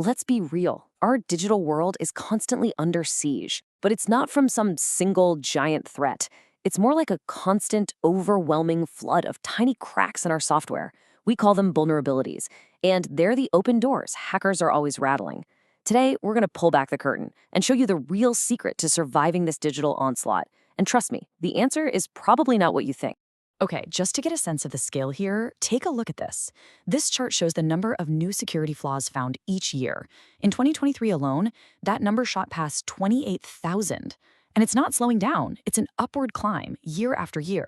Let's be real. Our digital world is constantly under siege, but it's not from some single giant threat. It's more like a constant, overwhelming flood of tiny cracks in our software. We call them vulnerabilities, and they're the open doors hackers are always rattling. Today, we're going to pull back the curtain and show you the real secret to surviving this digital onslaught. And trust me, the answer is probably not what you think. Okay, just to get a sense of the scale here, take a look at this. This chart shows the number of new security flaws found each year. In 2023 alone, that number shot past 28,000. And it's not slowing down. It's an upward climb year after year.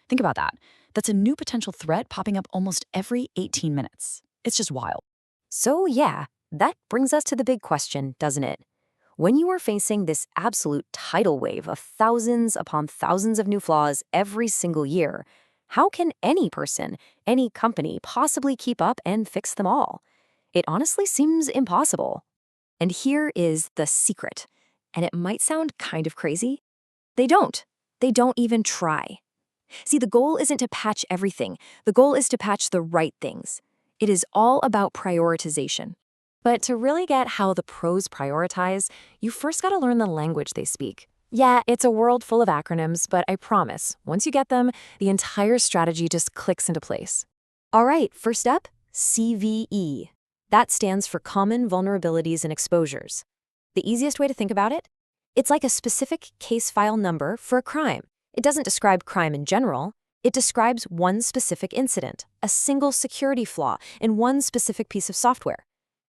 Think about that. That's a new potential threat popping up almost every 18 minutes. It's just wild. So yeah, that brings us to the big question, doesn't it? When you are facing this absolute tidal wave of thousands upon thousands of new flaws every single year, how can any person, any company possibly keep up and fix them all? It honestly seems impossible. And here is the secret. And it might sound kind of crazy. They don't. They don't even try. See, the goal isn't to patch everything. The goal is to patch the right things. It is all about prioritization. But to really get how the pros prioritize, you first gotta learn the language they speak. Yeah, it's a world full of acronyms, but I promise, once you get them, the entire strategy just clicks into place. All right, first up, CVE. That stands for Common Vulnerabilities and Exposures. The easiest way to think about it? It's like a specific case file number for a crime. It doesn't describe crime in general. It describes one specific incident, a single security flaw in one specific piece of software.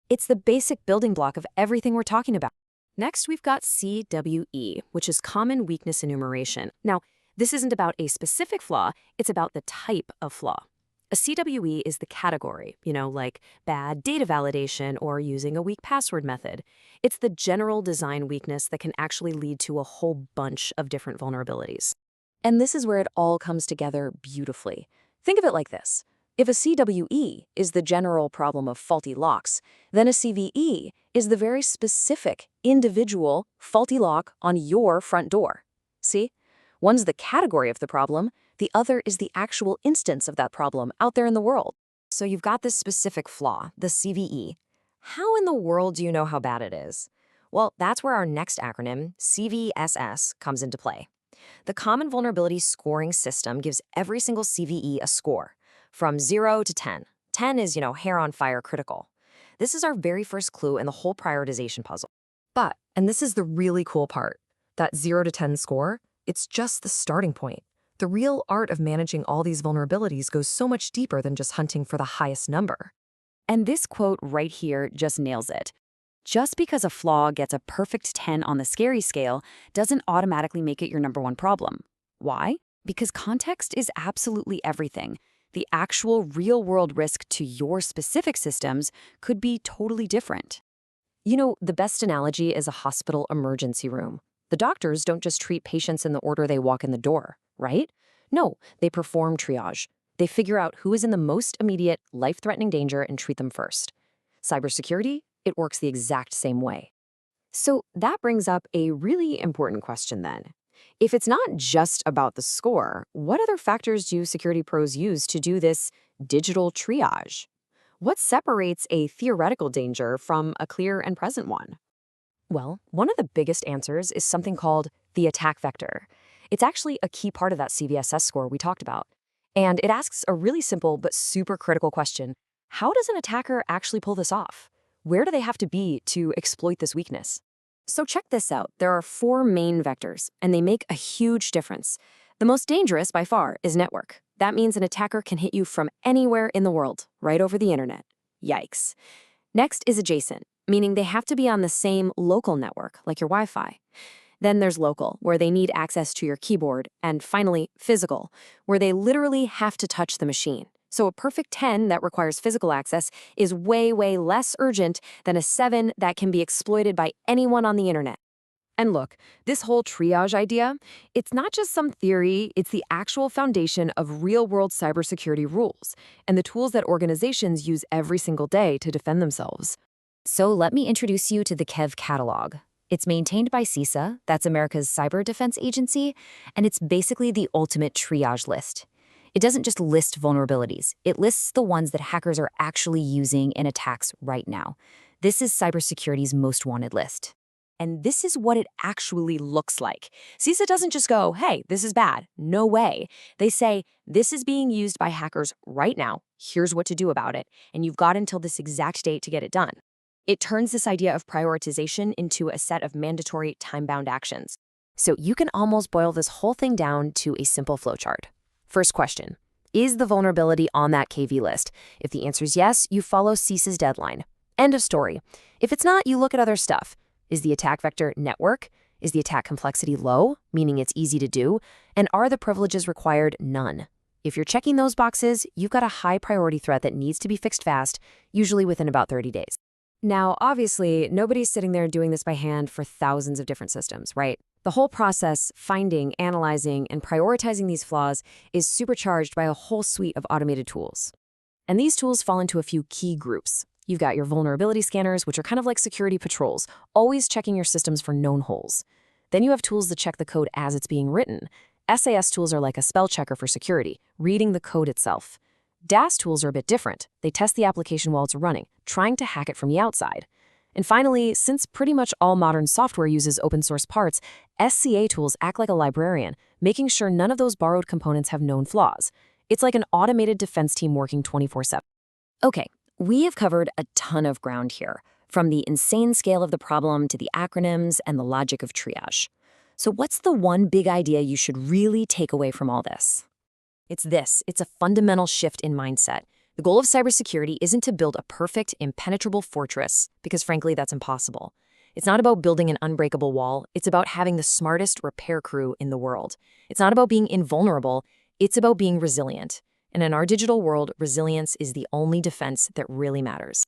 It's the basic building block of everything we're talking about. Next, we've got CWE, which is Common Weakness Enumeration. Now, this isn't about a specific flaw, it's about the type of flaw. A CWE is the category, like bad data validation or using a weak password method. It's the general design weakness that can actually lead to a whole bunch of different vulnerabilities. And this is where it all comes together beautifully. Think of it like this. If a CWE is the general problem of faulty locks, then a CVE is the very specific, individual, faulty lock on your front door. See? One's the category of the problem, the other is the actual instance of that problem out there in the world. So you've got this specific flaw, the CVE. How in the world do you know how bad it is? Well, that's where our next acronym, CVSS, comes into play. The Common Vulnerability Scoring System gives every single CVE a score, from 0 to 10. 10 is, hair on fire critical. This is our very first clue in the whole prioritization puzzle. But, and this is the really cool part, that 0 to 10 score, it's just the starting point. The real art of managing all these vulnerabilities goes so much deeper than just hunting for the highest number. And this quote right here just nails it. Just because a flaw gets a perfect 10 on the scary scale doesn't automatically make it your number one problem. Why? Because context is absolutely everything. The actual real-world risk to your specific systems could be totally different. The best analogy is a hospital emergency room. The doctors don't just treat patients in the order they walk in the door, right? No, they perform triage. They figure out who is in the most immediate, life-threatening danger and treat them first. Cybersecurity, it works the exact same way. So that brings up a really important question then. If it's not just about the score, what other factors do security pros use to do this digital triage? What separates a theoretical danger from a clear and present one? Well, one of the biggest answers is something called the attack vector. It's actually a key part of that CVSS score we talked about. And it asks a really simple but super critical question. How does an attacker actually pull this off? Where do they have to be to exploit this weakness? So check this out. There are 4 main vectors, and they make a huge difference. The most dangerous, by far, is network. That means an attacker can hit you from anywhere in the world, right over the internet. Yikes. Next is adjacent, meaning they have to be on the same local network, like your Wi-Fi. Then there's local, where they need access to your keyboard. And finally, physical, where they literally have to touch the machine. So a perfect 10 that requires physical access is way, way less urgent than a 7 that can be exploited by anyone on the internet. And look, this whole triage idea, it's not just some theory, it's the actual foundation of real-world cybersecurity rules and the tools that organizations use every single day to defend themselves. So let me introduce you to the KEV catalog. It's maintained by CISA, that's America's cyber defense agency, and it's basically the ultimate triage list. It doesn't just list vulnerabilities, it lists the ones that hackers are actually using in attacks right now. This is cybersecurity's most wanted list. And this is what it actually looks like. CISA doesn't just go, hey, this is bad. No way. They say, this is being used by hackers right now. Here's what to do about it. And you've got until this exact date to get it done. It turns this idea of prioritization into a set of mandatory time-bound actions. So you can almost boil this whole thing down to a simple flowchart. First question, is the vulnerability on that KV list? If the answer is yes, you follow CISA's deadline. End of story. If it's not, you look at other stuff. Is the attack vector network? Is the attack complexity low, meaning it's easy to do? And are the privileges required? None. If you're checking those boxes, you've got a high priority threat that needs to be fixed fast, usually within about 30 days. Now, obviously, nobody's sitting there doing this by hand for thousands of different systems, right? The whole process, finding, analyzing, and prioritizing these flaws is supercharged by a whole suite of automated tools. And these tools fall into a few key groups. You've got your vulnerability scanners, which are kind of like security patrols, always checking your systems for known holes. Then you have tools that check the code as it's being written. SAS tools are like a spell checker for security, reading the code itself. DAS tools are a bit different. They test the application while it's running, trying to hack it from the outside. And finally, since pretty much all modern software uses open source parts, SCA tools act like a librarian, making sure none of those borrowed components have known flaws. It's like an automated defense team working 24/7. Okay, we have covered a ton of ground here, from the insane scale of the problem to the acronyms and the logic of triage. So what's the one big idea you should really take away from all this? It's this. It's a fundamental shift in mindset. The goal of cybersecurity isn't to build a perfect, impenetrable fortress, because frankly, that's impossible. It's not about building an unbreakable wall. It's about having the smartest repair crew in the world. It's not about being invulnerable. It's about being resilient. And in our digital world, resilience is the only defense that really matters.